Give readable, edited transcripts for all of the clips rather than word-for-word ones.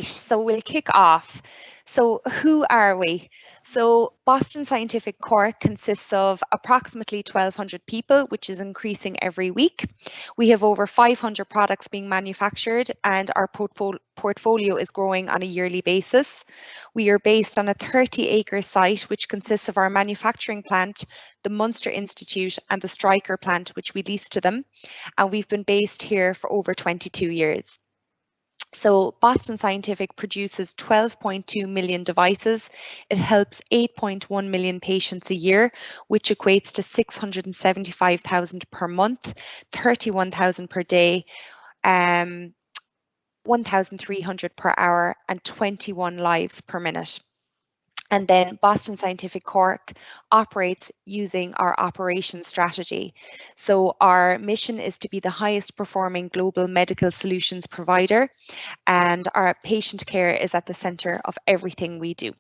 So we'll kick off. So who are we? So Boston Scientific Cork consists of approximately 1,200 people, which is increasing every week. We have over 500 products being manufactured and our portfolio is growing on a yearly basis. We are based on a 30-acre site, which consists of our manufacturing plant, the Munster Institute and the Stryker plant, which we lease to them. And we've been based here for over 22 years. So Boston Scientific produces 12.2 million devices. It helps 8.1 million patients a year, which equates to 675,000 per month, 31,000 per day, 1,300 per hour, and 21 lives per minute. And then Boston Scientific Cork operates using our operations strategy. So our mission is to be the highest performing global medical solutions provider, and our patient care is at the centre of everything we do.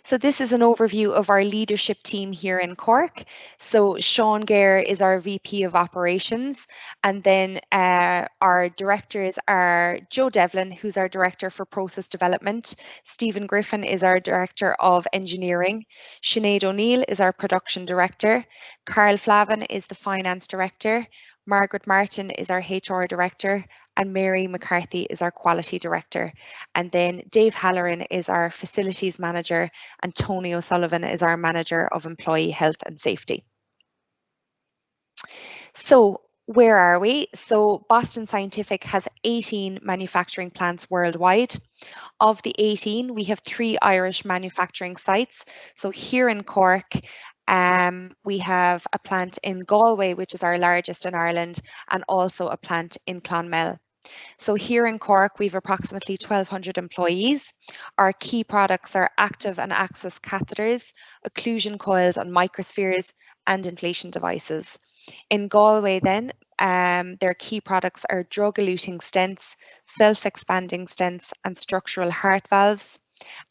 So this is an overview of our leadership team here in Cork. So Sean Gare is our VP of Operations, and then our directors are Joe Devlin, who's our Director for Process Development. Stephen Griffin is our Director of Engineering. Sinead O'Neill is our Production Director. Carl Flavin is the Finance Director. Margaret Martin is our HR Director, and Mary McCarthy is our Quality Director. And then Dave Halloran is our Facilities Manager, and Tony O'Sullivan is our Manager of Employee Health and Safety. So where are we? So Boston Scientific has 18 manufacturing plants worldwide. Of the 18, we have 3 Irish manufacturing sites. So here in Cork, we have a plant in Galway, which is our largest in Ireland, and also a plant in Clonmel. So here in Cork, we've approximately 1,200 employees. Our key products are active and access catheters, occlusion coils and microspheres, and inflation devices. In Galway then, their key products are drug-eluting stents, self-expanding stents, and structural heart valves.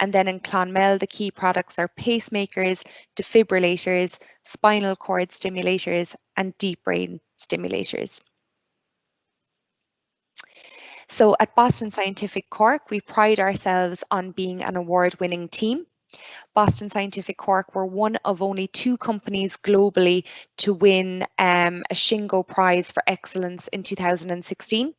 And then in Clonmel, the key products are pacemakers, defibrillators, spinal cord stimulators, and deep brain stimulators. So at Boston Scientific Cork, we pride ourselves on being an award-winning team. Boston Scientific Cork were one of only 2 companies globally to win a Shingo Prize for Excellence in 2016.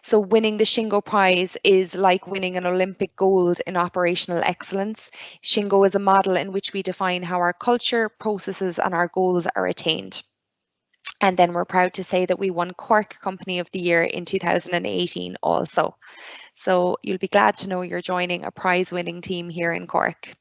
So winning the Shingo Prize is like winning an Olympic gold in operational excellence. Shingo is a model in which we define how our culture, processes and our goals are attained. And then we're proud to say that we won Cork Company of the Year in 2018 also. So you'll be glad to know you're joining a prize-winning team here in Cork.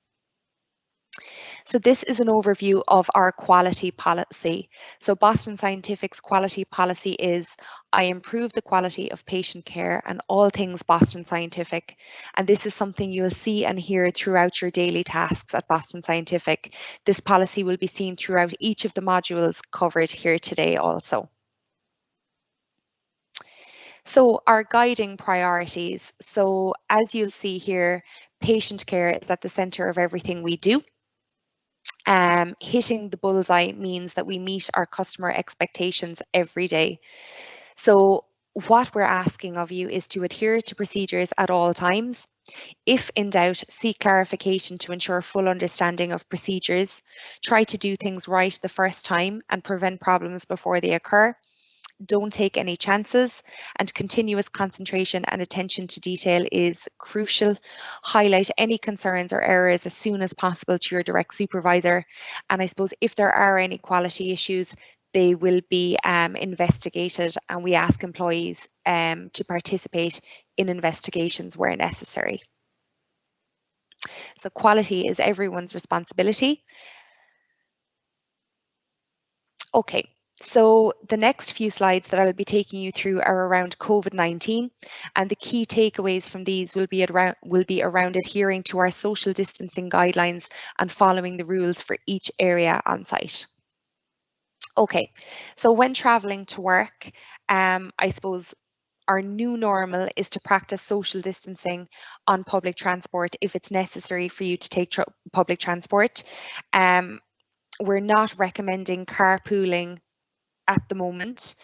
So this is an overview of our quality policy. So Boston Scientific's quality policy is, I improve the quality of patient care and all things Boston Scientific. And this is something you'll see and hear throughout your daily tasks at Boston Scientific. This policy will be seen throughout each of the modules covered here today also. So our guiding priorities. So as you'll see here, patient care is at the centre of everything we do. Hitting the bullseye means that we meet our customer expectations every day. So what we're asking of you is to adhere to procedures at all times. If in doubt, seek clarification to ensure full understanding of procedures. Try to do things right the first time and prevent problems before they occur. Don't take any chances, and continuous concentration and attention to detail is crucial. Highlight any concerns or errors as soon as possible to your direct supervisor. And I suppose if there are any quality issues, they will be investigated, and we ask employees to participate in investigations where necessary. So quality is everyone's responsibility. Okay. So the next few slides that I'll be taking you through are around COVID-19, and the key takeaways from these will be around adhering to our social distancing guidelines and following the rules for each area on site. Okay, so when traveling to work, I suppose our new normal is to practice social distancing on public transport if it's necessary for you to take public transport. We're not recommending carpooling at the moment.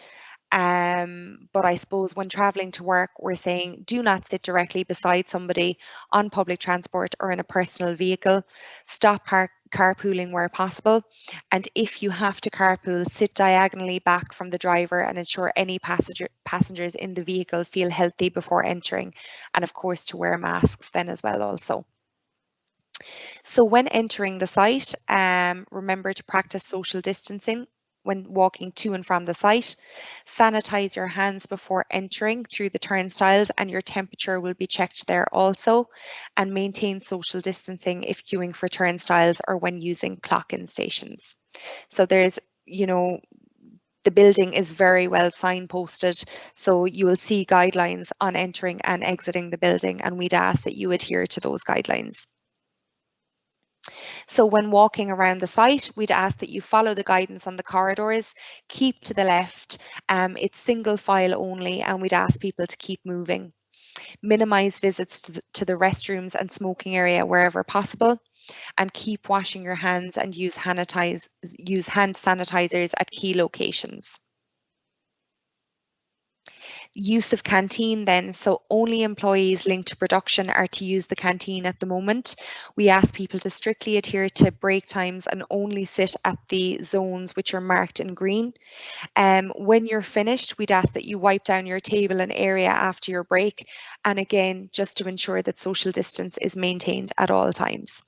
But I suppose when traveling to work, we're saying do not sit directly beside somebody on public transport or in a personal vehicle. Stop carpooling where possible. And if you have to carpool, sit diagonally back from the driver and ensure any passengers in the vehicle feel healthy before entering. And of course, to wear masks then as well also. So when entering the site, remember to practice social distancing when walking to and from the site. Sanitize your hands before entering through the turnstiles, and your temperature will be checked there also. And maintain social distancing if queuing for turnstiles or when using clock-in stations. So there's, you know, the building is very well signposted, so you will see guidelines on entering and exiting the building, and we'd ask that you adhere to those guidelines. So when walking around the site, we'd ask that you follow the guidance on the corridors, keep to the left, it's single file only, and we'd ask people to keep moving. Minimize visits to the restrooms and smoking area wherever possible, and keep washing your hands and use hand sanitizers at key locations. Use of canteen then, so only employees linked to production are to use the canteen at the moment. We ask people to strictly adhere to break times and only sit at the zones which are marked in green. When you're finished, we'd ask that you wipe down your table and area after your break, and again, just to ensure that social distance is maintained at all times.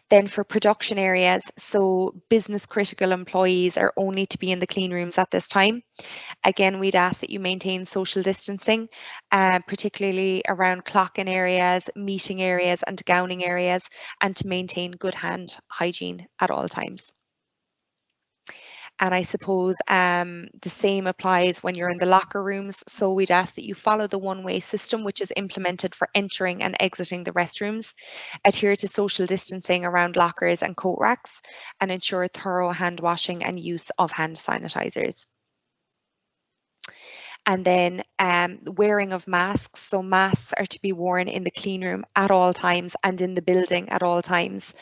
Then for production areas, so business critical employees are only to be in the clean rooms at this time. Again, we'd ask that you maintain social distancing, particularly around clock-in areas, meeting areas and gowning areas, and to maintain good hand hygiene at all times. And I suppose the same applies when you're in the locker rooms. So we'd ask that you follow the one-way system, which is implemented for entering and exiting the restrooms, adhere to social distancing around lockers and coat racks, and ensure thorough hand washing and use of hand sanitizers. And then wearing of masks. So masks are to be worn in the clean room at all times and in the building at all times.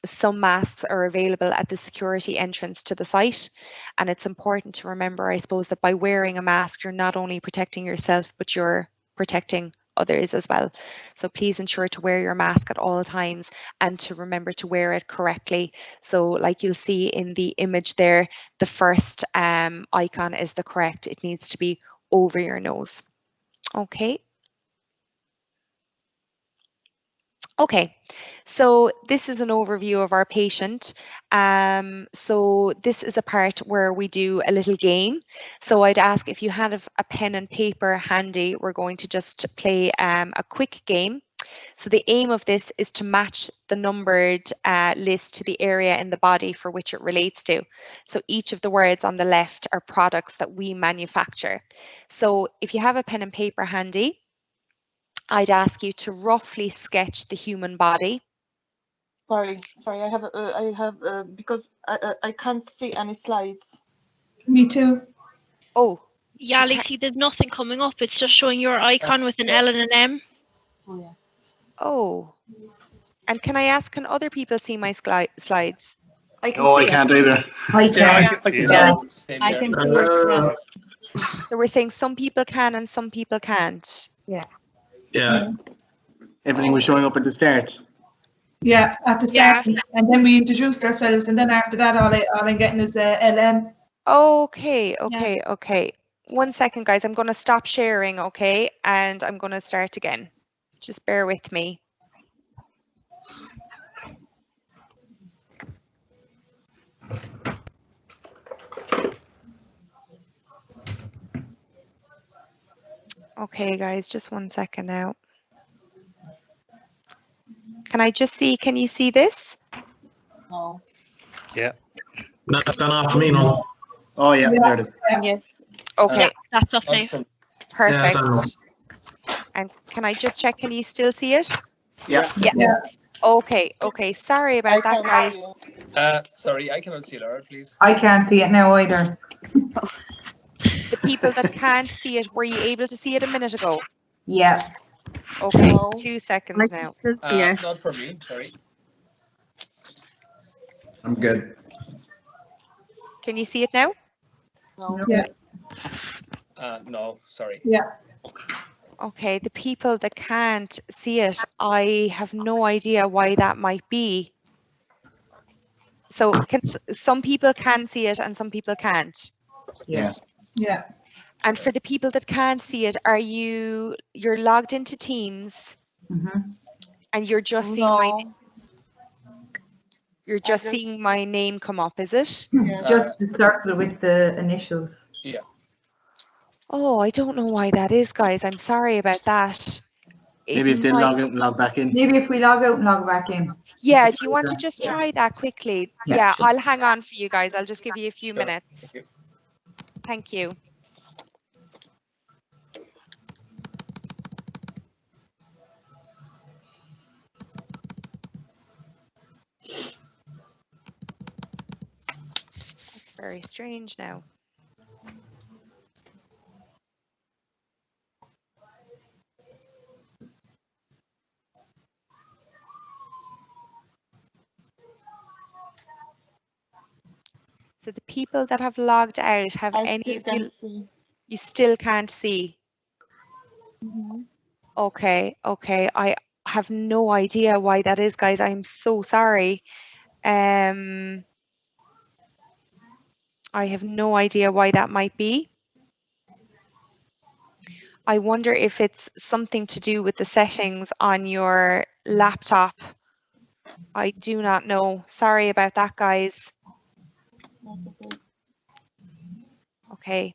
Some masks are available at the security entrance to the site, and it's important to remember, I suppose, that by wearing a mask, you're not only protecting yourself, but you're protecting others as well. So please ensure to wear your mask at all times and to remember to wear it correctly. So like you'll see in the image there, the first icon is the correct. It needs to be over your nose. Okay. Okay, so this is an overview of our patient. So this is a part where we do a little game. So I'd ask if you had a pen and paper handy, we're going to just play a quick game. So the aim of this is to match the numbered list to the area in the body for which it relates to. So each of the words on the left are products that we manufacture. So if you have a pen and paper handy, I'd ask you to roughly sketch the human body. Sorry, I have because I can't see any slides. Me too. Oh. Yeah, Lexi, there's nothing coming up. It's just showing your icon with an L and an M. Oh, yeah. Oh. And can I ask, can other people see my slides? I can No, see I can't either. I can. I can see it. So we're saying some people can and some people can't. Yeah. Everything was showing up at the start. Yeah, at the start, and then we introduced ourselves, and then after that, all I'm getting is LM. Okay. 1 second, guys. I'm going to stop sharing, okay? And I'm going to start again. Just bear with me. Okay, guys, just 1 second now. Can I just see, can you see this? No. Yeah. No, that's gone off for me, no. Oh, yeah, there it is. Yes. Okay, That's up now. perfect. Yeah, And can I just check, can you still see it? Yeah. Yeah. Okay. Sorry about that, guys. Sorry, I cannot see Laura, please. I can't see it now either. The people that can't see it, were you able to see it a minute ago? Yeah. Okay, No. 2 seconds now. Not for me, sorry. I'm good. Can you see it now? No. Yeah. No, sorry. Yeah. Okay, the people that can't see it, I have no idea why that might be. So some people can see it and some people can't. Yes. Yeah. And for the people that can't see it, you're logged into Teams Mm-hmm. and you're just seeing seeing my name come up, is it? Yeah. Just the circle with the initials. Yeah. Oh, I don't know why that is, guys. I'm sorry about that. Maybe if they log out and log back in. Maybe if we log out and log back in. Yeah, do you want to just try that quickly? Yeah, Yeah, sure. I'll hang on for you guys. I'll just give you a few minutes. Thank you. Thank you. That's very strange now. So the people that have logged out, have I any still of you, can see. you still can't see? Okay, okay. I have no idea why that is, guys. I'm so sorry. I have no idea why that might be. I wonder if it's something to do with the settings on your laptop. I do not know. Sorry about that, guys. That's okay. Okay.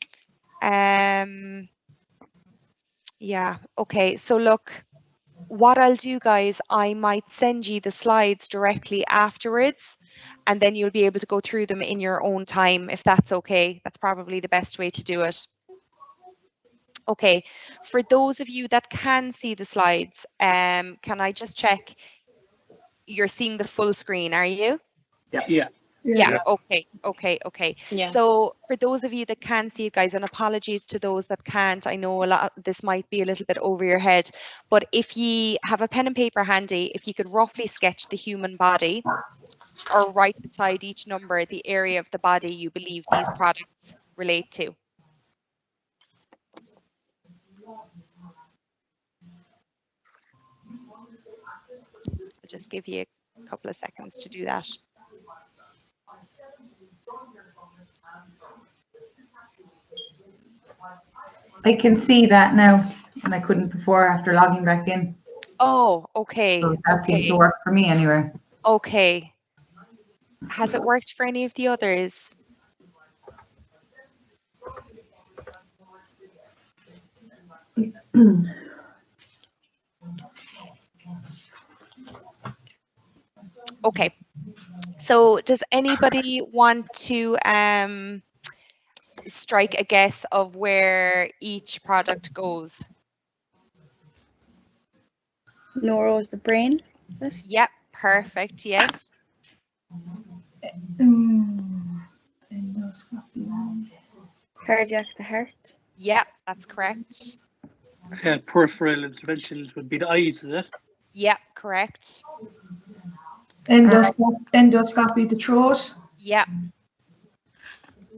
Yeah, okay. So look, what I'll do, guys, I might send you the slides directly afterwards, and then you'll be able to go through them in your own time, if that's okay. That's probably the best way to do it. Okay, for those of you that can see the slides, can I just check you're seeing the full screen, are you? Yeah. Yeah, okay. Yeah. So for those of you that can see it, guys, and apologies to those that can't, I know this might be a little bit over your head, but if you have a pen and paper handy, if you could roughly sketch the human body, or write beside each number the area of the body you believe these products relate to. I'll just give you a couple of seconds to do that. I can see that now, and I couldn't before after logging back in. Oh, okay. So that seems to work for me anyway. Okay. Has it worked for any of the others? Okay. So does anybody want to strike a guess of where each product goes? Neuro is the brain. Yep, perfect, yes. Endoscopy. Cardiac, the heart. Yep, that's correct. Peripheral interventions would be the eyes, is it? Yep, correct. Endoscopy, the throat. Yep.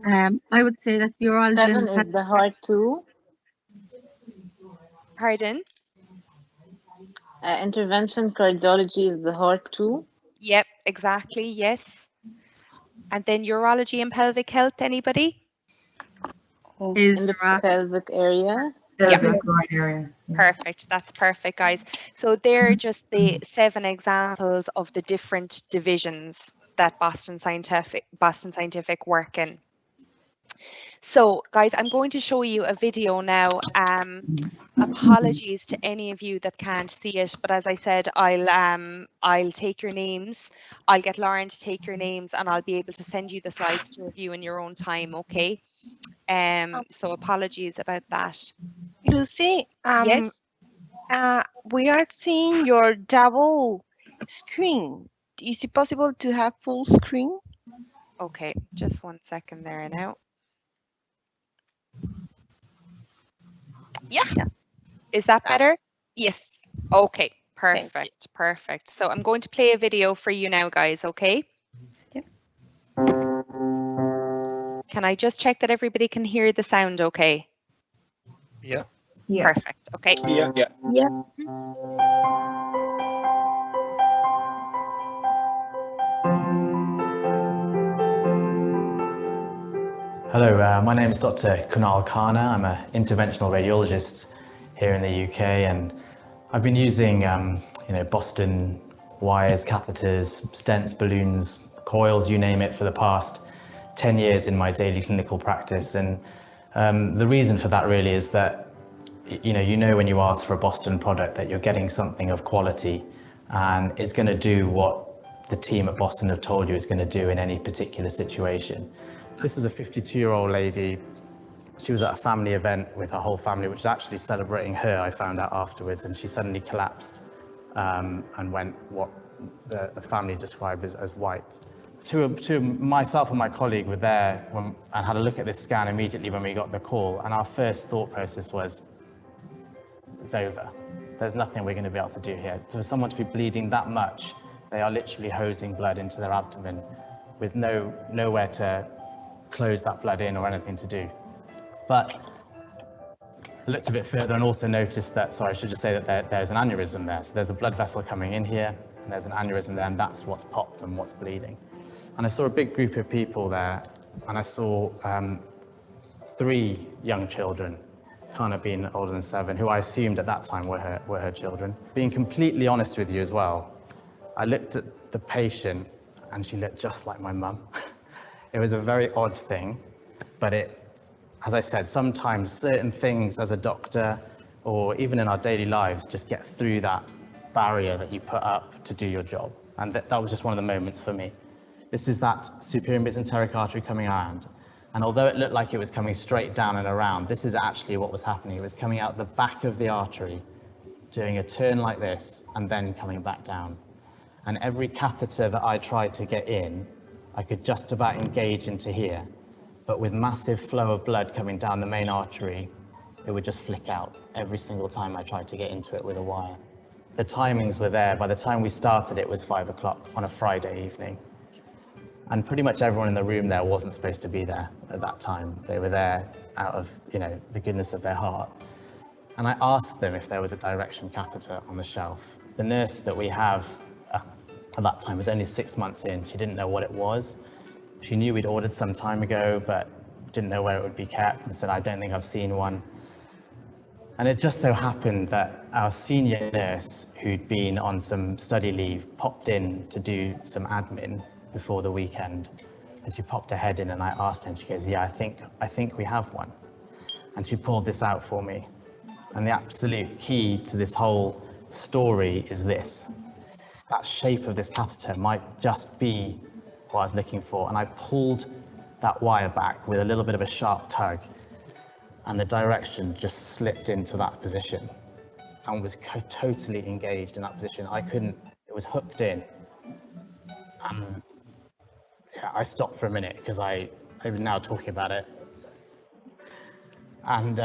I would say that urology 7 and is the heart too. Pardon? Intervention cardiology is the heart too. Yep, exactly, yes. And then urology and pelvic health, anybody? is In the thoracic. pelvic area. Pelvic groin area. Perfect, that's perfect, guys. So they're just the 7 examples of the different divisions that Boston Scientific work in. So guys, I'm going to show you a video now. Apologies to any of you that can't see it, but as I said, I'll take your names. I'll get Lauren to take your names, and I'll be able to send you the slides to review in your own time, okay? So apologies about that. Lucy, Yes. we are seeing your double screen. Is it possible to have full screen? Okay, just 1 second there now. Yeah. Is that better? Yes. Okay, perfect, perfect. So I'm going to play a video for you now, guys, okay? Yep. Can I just check that everybody can hear the sound okay? Yeah. Yeah. Perfect. Okay. Yeah. Yeah. Yeah. Hello, my name is Dr. Kunal Khanna. I'm an interventional radiologist here in the UK, and I've been using Boston wires, catheters, stents, balloons, coils, you name it, for the past 10 years in my daily clinical practice. And the reason for that really is that you know when you ask for a Boston product that you're getting something of quality and it's going to do what the team at Boston have told you it's going to do in any particular situation. This is a 52-year-old lady. She was at a family event with her whole family, which is actually celebrating her, I found out afterwards, and she suddenly collapsed and went what the family described as white. Myself and my colleague were there and had a look at this scan immediately when we got the call, and our first thought process was, it's over. There's nothing we're going to be able to do here. For someone to be bleeding that much, they are literally hosing blood into their abdomen with nowhere to close that blood in or anything to do. But I looked a bit further and also noticed that, sorry, I should just say that there's an aneurysm there. So there's a blood vessel coming in here, and there's an aneurysm there, and that's what's popped and what's bleeding. And I saw a big group of people there, and I saw 3 young children, kind of being older than 7, who I assumed at that time were her children. Being completely honest with you as well, I looked at the patient, and she looked just like my mum. It was a very odd thing, but as I said, sometimes certain things as a doctor or even in our daily lives just get through that barrier that you put up to do your job. And that was just one of the moments for me. This is that superior mesenteric artery coming around. And although it looked like it was coming straight down and around, this is actually what was happening. It was coming out the back of the artery, doing a turn like this, and then coming back down. And every catheter that I tried to get in, I could just about engage into here, but with massive flow of blood coming down the main artery, it would just flick out every single time I tried to get into it with a wire. The timings were there. By the time we started, it was 5 o'clock on a Friday evening. And pretty much everyone in the room there wasn't supposed to be there at that time. They were there out of, the goodness of their heart. And I asked them if there was a direction catheter on the shelf. The nurse that we have at that time was only 6 months in. She didn't know what it was. She knew we'd ordered some time ago, but didn't know where it would be kept, and said, I don't think I've seen one. And it just so happened that our senior nurse, who'd been on some study leave, popped in to do some admin before the weekend. And she popped her head in, and I asked her, and she goes, yeah, I think we have one. And she pulled this out for me. And the absolute key to this whole story is this. That shape of this catheter might just be what I was looking for. And I pulled that wire back with a little bit of a sharp tug, and the direction just slipped into that position and was totally engaged in that position. It was hooked in. And I stopped for a minute because I was now talking about it. And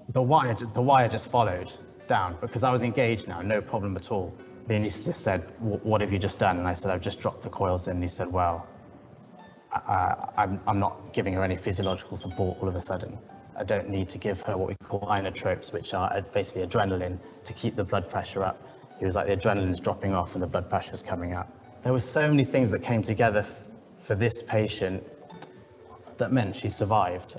the wire just followed down because I was engaged now, no problem at all. The anaesthetist said, what have you just done? And I said, I've just dropped the coils in. And he said, well, I'm not giving her any physiological support all of a sudden. I don't need to give her what we call inotropes, which are basically adrenaline to keep the blood pressure up. He was like, the adrenaline's dropping off and the blood pressure's coming up. There were so many things that came together for this patient that meant she survived.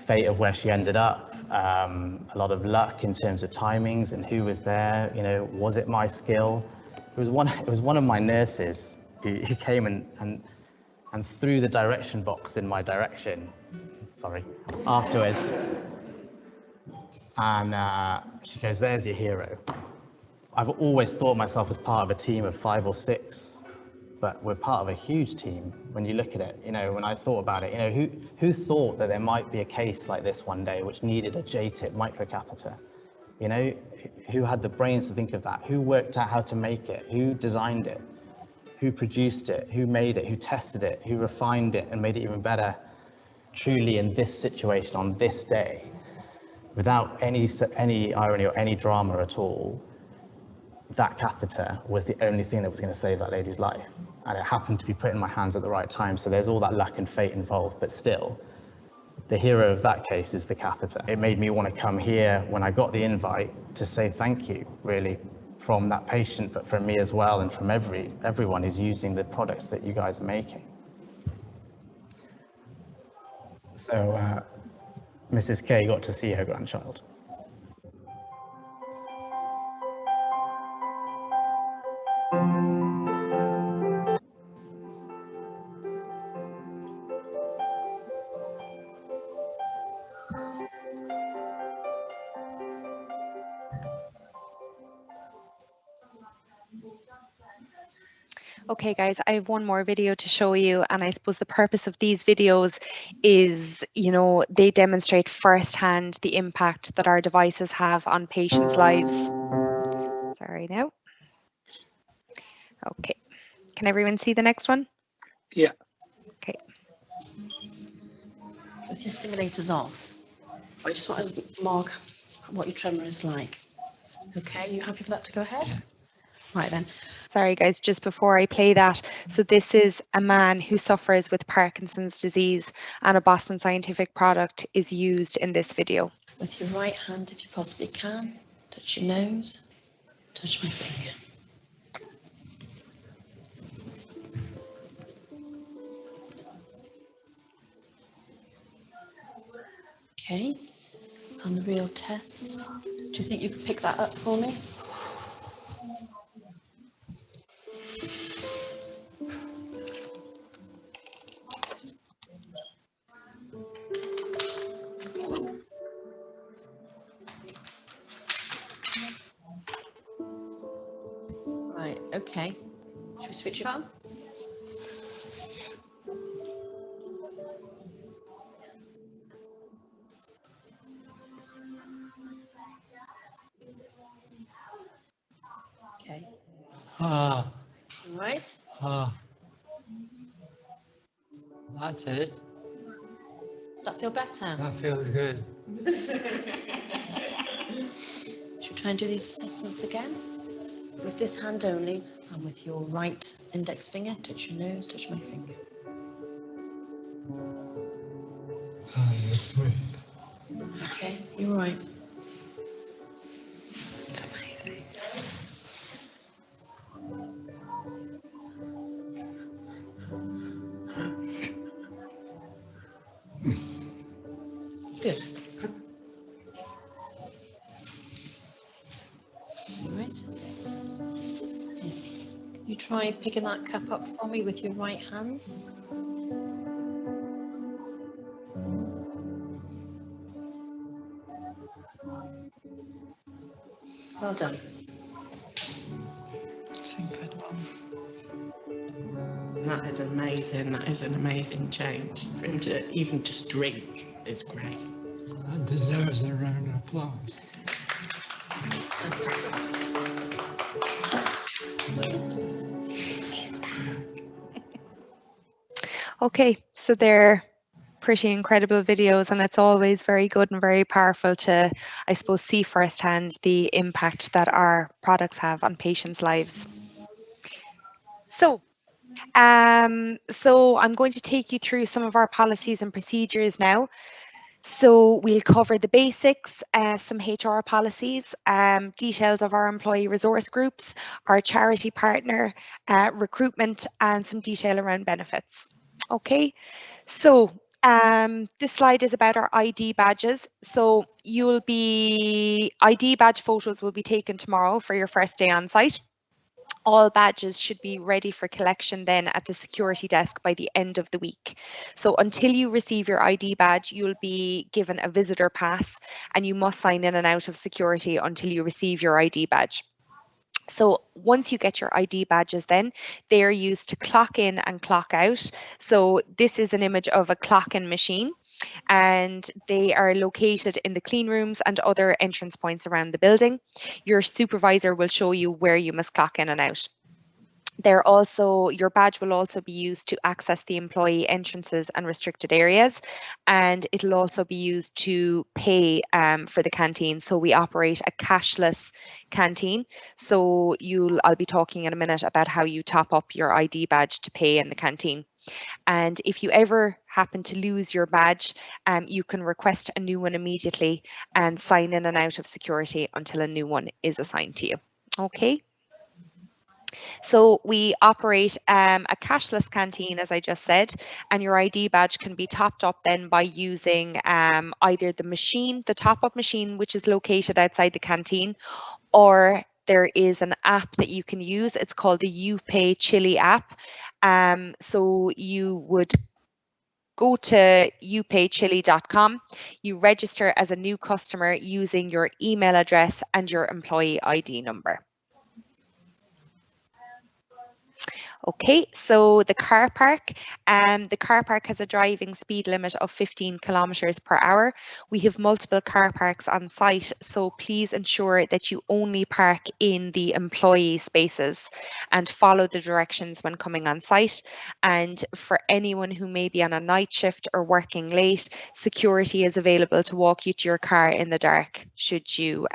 Fate of where she ended up, a lot of luck in terms of timings and who was there. Was it my skill? It was one of my nurses who came and threw the direction box in my direction. Sorry, afterwards, and she goes, "There's your hero." I've always thought myself as part of a team of 5 or 6. But we're part of a huge team when you look at it. When I thought about it, who thought that there might be a case like this one day which needed a J-tip microcatheter? Who had the brains to think of that? Who worked out how to make it? Who designed it? Who produced it? Who made it? Who tested it? Who refined it and made it even better? Truly, in this situation, on this day, without any irony or any drama at all, that catheter was the only thing that was going to save that lady's life. And it happened to be put in my hands at the right time. So there's all that luck and fate involved, but still, the hero of that case is the catheter. It made me want to come here when I got the invite to say thank you, really, from that patient, but from me as well, and from everyone who's using the products that you guys are making. So Mrs. K got to see her grandchild. Okay guys, I have one more video to show you, and I suppose the purpose of these videos is, you know, they demonstrate firsthand the impact that our devices have on patients' lives. Sorry now. Okay, can everyone see the next one? Yeah. Okay. With your stimulators off, I just want to mark what your tremor is like. Okay, you happy for that to go ahead? Right then. Sorry guys, just before I play that, so this is a man who suffers with Parkinson's disease, and a Boston Scientific product is used in this video. With your right hand, if you possibly can, touch your nose, touch my finger. Okay, and the real test. Do you think you could pick that up for me? Right, okay. Should we switch it on? Okay. Ah, All right. That's it. Does that feel better? That feels good. Should we try and do these assessments again? With this hand only, and with your right index finger, touch your nose, touch my finger. That's great. Okay, you're right. Good. All right. Yeah. Can you try picking that cup up for me with your right hand? Well done. That's incredible. That is amazing. That is an amazing change. For him to even just drink is great. That deserves a round of applause. Okay, so they're pretty incredible videos, and it's always very good and very powerful to, I suppose, see firsthand the impact that our products have on patients' lives. So I'm going to take you through some of our policies and procedures now. So we'll cover the basics, some HR policies, details of our employee resource groups, our charity partner, recruitment, and some detail around benefits. Okay, so this slide is about our ID badges. So ID badge photos will be taken tomorrow for your first day on site. All badges should be ready for collection then at the security desk by the end of the week. So until you receive your ID badge, you'll be given a visitor pass, and you must sign in and out of security until you receive your ID badge. So once you get your ID badges, then they are used to clock in and clock out. So this is an image of a clock-in machine, and they are located in the clean rooms and other entrance points around the building. Your supervisor will show you where you must clock in and out. Your badge will also be used to access the employee entrances and restricted areas, and it'll also be used to pay for the canteen. So we operate a cashless canteen. So I'll be talking in a minute about how you top up your ID badge to pay in the canteen. And if you ever happen to lose your badge, you can request a new one immediately and sign in and out of security until a new one is assigned to you. Okay. So we operate a cashless canteen, as I just said, and your ID badge can be topped up then by using either the top-up machine, which is located outside the canteen, or there is an app that you can use. It's called the UPay Chili app. So you would go to upaychili.com, you register as a new customer using your email address and your employee ID number. Okay, so the car park has a driving speed limit of 15 kilometers per hour. We have multiple car parks on site, so please ensure that you only park in the employee spaces and follow the directions when coming on site. And for anyone who may be on a night shift or working late, security is available to walk you to your car in the dark should you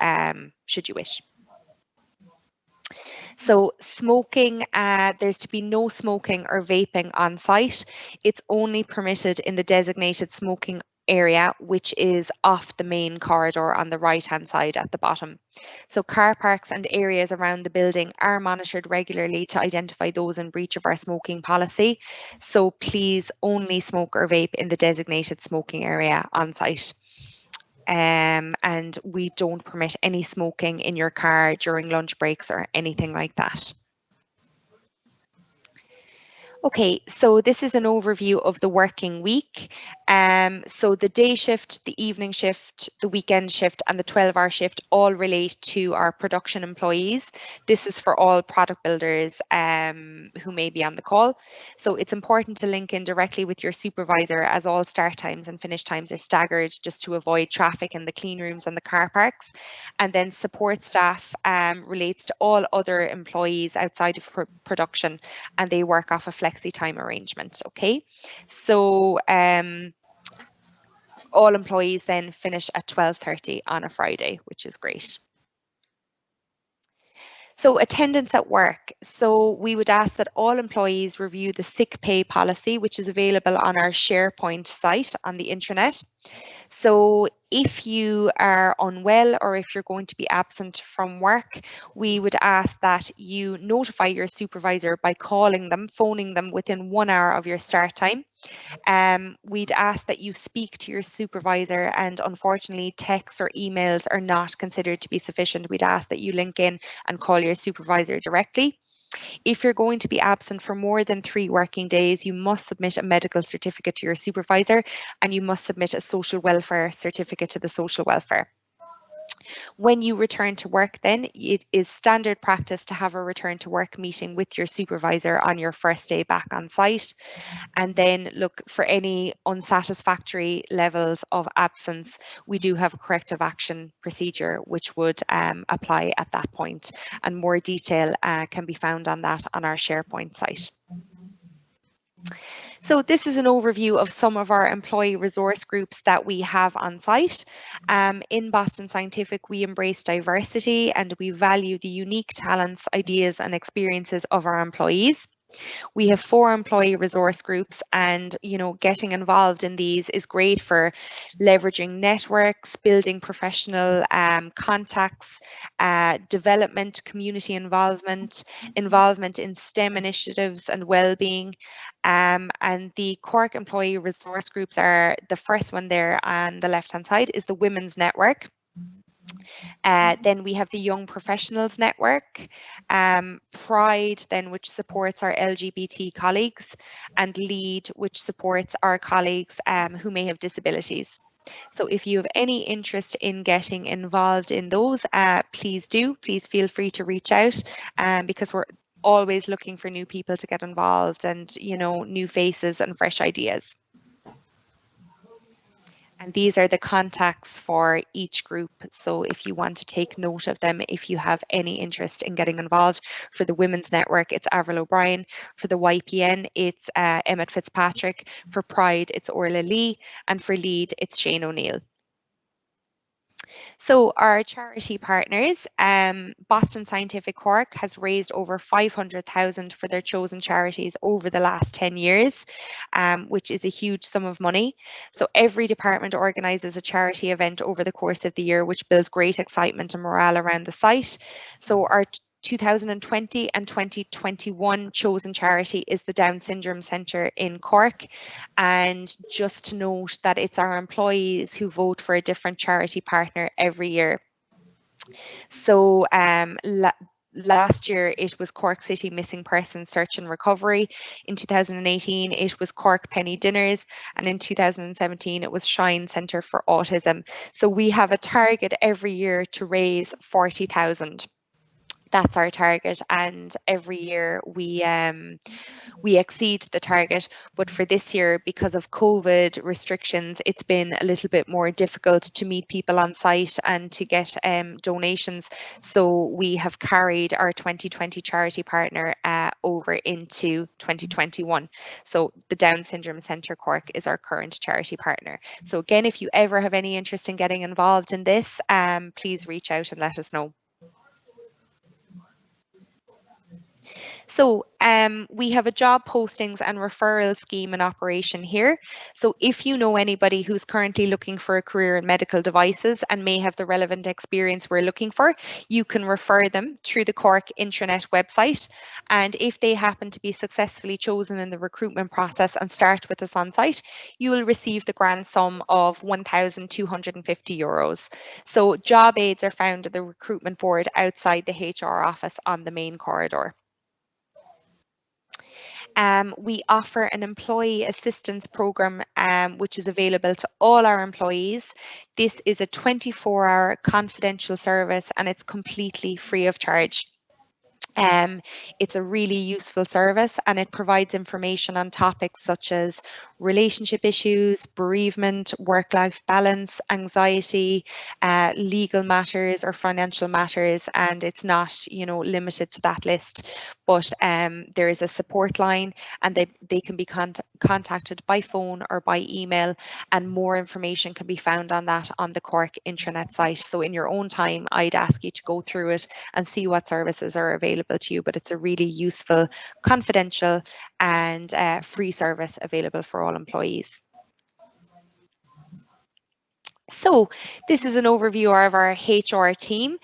wish. So smoking, there's to be no smoking or vaping on site. It's only permitted in the designated smoking area, which is off the main corridor on the right-hand side at the bottom. So car parks and areas around the building are monitored regularly to identify those in breach of our smoking policy. So please only smoke or vape in the designated smoking area on site. And we don't permit any smoking in your car during lunch breaks or anything like that. Okay, so this is an overview of the working week. So the day shift, the evening shift, the weekend shift, and the 12-hour shift all relate to our production employees. This is for all product builders who may be on the call. So it's important to link in directly with your supervisor, as all start times and finish times are staggered just to avoid traffic in the clean rooms and the car parks. And then support staff relates to all other employees outside of production, and they work off a flexi time arrangement. Okay, so all employees then finish at 12:30 on a Friday, which is great. So attendance at work. So we would ask that all employees review the sick pay policy, which is available on our SharePoint site on the intranet. So if you are unwell or if you're going to be absent from work, we would ask that you notify your supervisor by phoning them within 1 hour of your start time. We'd ask that you speak to your supervisor, and unfortunately texts or emails are not considered to be sufficient. We'd ask that you link in and call your supervisor directly. If you're going to be absent for more than 3 working days, you must submit a medical certificate to your supervisor, and you must submit a social welfare certificate to the social welfare. When you return to work, then it is standard practice to have a return to work meeting with your supervisor on your first day back on site, and then look for any unsatisfactory levels of absence. We do have a corrective action procedure which would apply at that point, and more detail can be found on that on our SharePoint site. So this is an overview of some of our employee resource groups that we have on site. In Boston Scientific, we embrace diversity and we value the unique talents, ideas and experiences of our employees. We have 4 employee resource groups, and getting involved in these is great for leveraging networks, building professional contacts, development, community involvement in STEM initiatives and well-being. And the Cork employee resource groups are the first one there on the left-hand side is the Women's Network. Then we have the Young Professionals Network, Pride then, which supports our LGBT colleagues, and Lead, which supports our colleagues who may have disabilities. So if you have any interest in getting involved in those, please feel free to reach out, because we're always looking for new people to get involved and new faces and fresh ideas. And these are the contacts for each group. So if you want to take note of them, if you have any interest in getting involved. For the Women's Network, it's Avril O'Brien. For the YPN, it's Emmett Fitzpatrick. For Pride, it's Orla Lee. And for Lead, it's Shane O'Neill. So our charity partners, Boston Scientific Cork has raised over 500,000 for their chosen charities over the last 10 years, which is a huge sum of money. So every department organises a charity event over the course of the year, which builds great excitement and morale around the site. So our 2020 and 2021 chosen charity is the Down Syndrome Centre in Cork. And just to note that it's our employees who vote for a different charity partner every year. So last year it was Cork City Missing Persons Search and Recovery. In 2018 it was Cork Penny Dinners, and in 2017 it was Shine Centre for Autism. So we have a target every year to raise 40,000. That's our target, and every year we exceed the target. But for this year, because of COVID restrictions, it's been a little bit more difficult to meet people on site and to get donations. So we have carried our 2020 charity partner over into 2021. So the Down Syndrome Centre Cork is our current charity partner. So again, if you ever have any interest in getting involved in this, please reach out and let us know. So we have a job postings and referral scheme in operation here. So if you know anybody who's currently looking for a career in medical devices and may have the relevant experience we're looking for, you can refer them through the Cork intranet website. And if they happen to be successfully chosen in the recruitment process and start with us on site, you will receive the grand sum of €1,250. So job aids are found at the recruitment board outside the HR office on the main corridor. We offer an employee assistance program, which is available to all our employees. This is a 24-hour confidential service and it's completely free of charge. It's a really useful service and it provides information on topics such as relationship issues, bereavement, work-life balance, anxiety, legal matters or financial matters, and it's not, limited to that list. But there is a support line and they can be contacted by phone or by email, and more information can be found on that on the Cork intranet site. So in your own time, I'd ask you to go through it and see what services are available to you, but it's a really useful, confidential and free service available for all employees. So this is an overview of our HR team.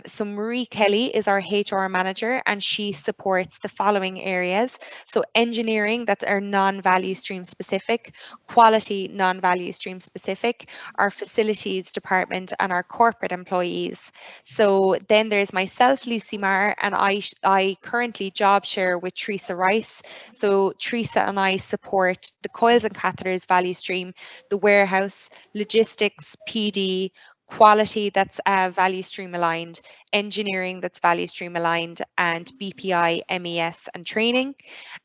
So Marie Kelly is our HR manager and she supports the following areas. So engineering, that's our non-value stream specific, quality non-value stream specific, our facilities department and our corporate employees. So then there's myself, Lucy Marr, and I currently job share with Teresa Rice. So Teresa and I support the coils and catheters value stream, the warehouse, logistics, PD, quality that's value stream aligned, engineering that's value stream aligned, and BPI, MES and training.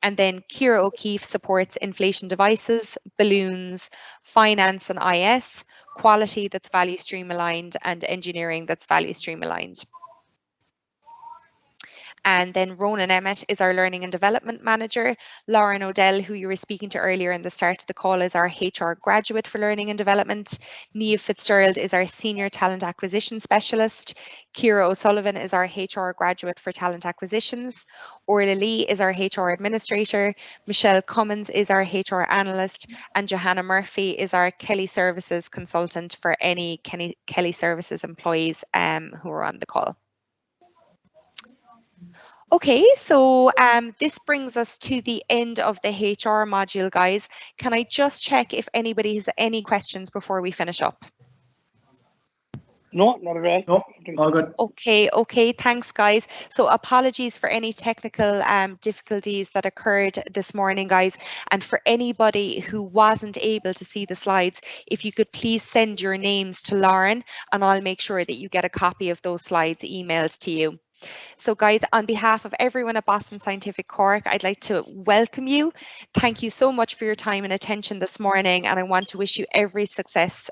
And then Ciara O'Keefe supports inflation devices, balloons, finance and IS, quality that's value stream aligned, and engineering that's value stream aligned. And then Ronan Emmett is our Learning and Development Manager. Lauren O'Dell, who you were speaking to earlier in the start of the call, is our HR Graduate for Learning and Development. Niamh Fitzgerald is our Senior Talent Acquisition Specialist. Ciara O'Sullivan is our HR Graduate for Talent Acquisitions. Orla Lee is our HR Administrator. Michelle Cummins is our HR Analyst. And Johanna Murphy is our Kelly Services Consultant for any Kelly Services employees who are on the call. Okay, so this brings us to the end of the HR module, guys. Can I just check if anybody has any questions before we finish up? No, not at all. No, all good. Okay, thanks, guys. So apologies for any technical difficulties that occurred this morning, guys. And for anybody who wasn't able to see the slides, if you could please send your names to Lauren and I'll make sure that you get a copy of those slides emailed to you. So guys, on behalf of everyone at Boston Scientific Cork, I'd like to welcome you. Thank you so much for your time and attention this morning, and I want to wish you every success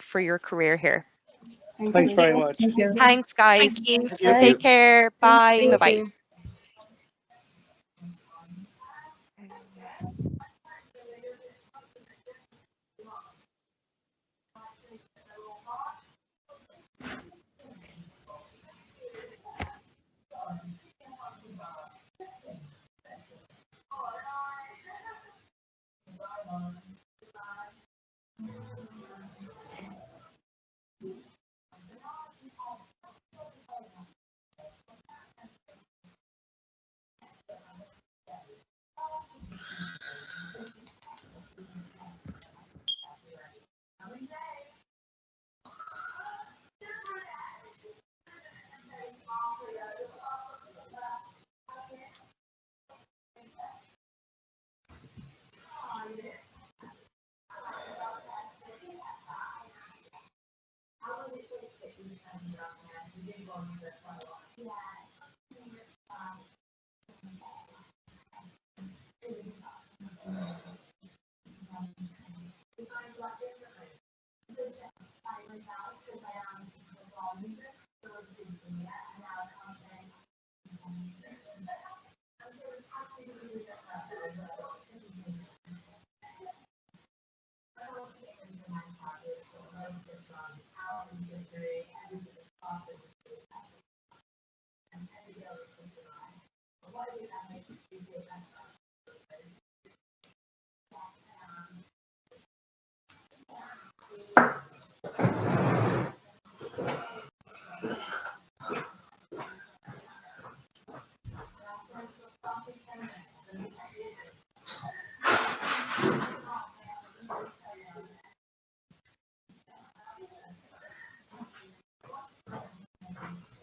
for your career here. Thanks very much. Thank you. Thanks, guys. Thank you. Thank Take you. care. Bye. Thank Bye-bye. you.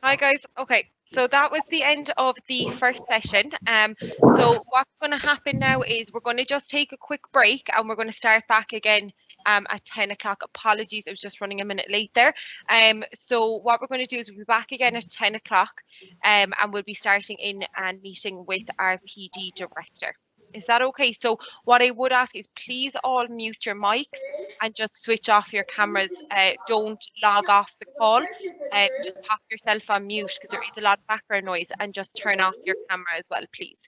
Hi guys. Okay, so that was the end of the first session. So what's going to happen now is we're going to just take a quick break and we're going to start back again at 10 o'clock. Apologies, I was just running a minute late there. So what we're going to do is we'll be back again at 10 o'clock and we'll be starting in and meeting with our PD director. Is that okay? So what I would ask is please all mute your mics and just switch off your cameras. Don't log off the call. Just pop yourself on mute because there is a lot of background noise, and just turn off your camera as well, please.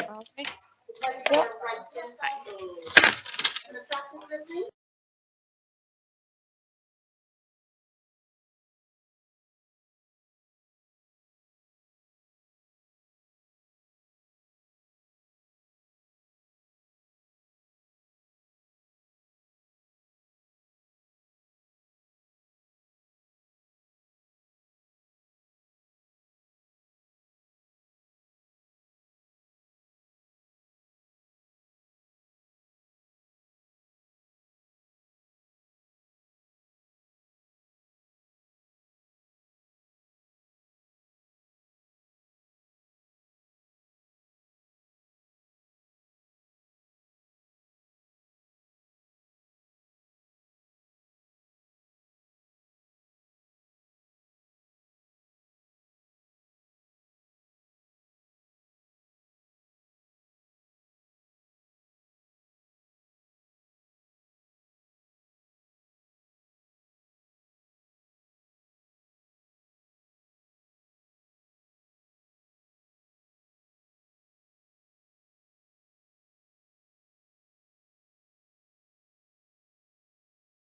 All right.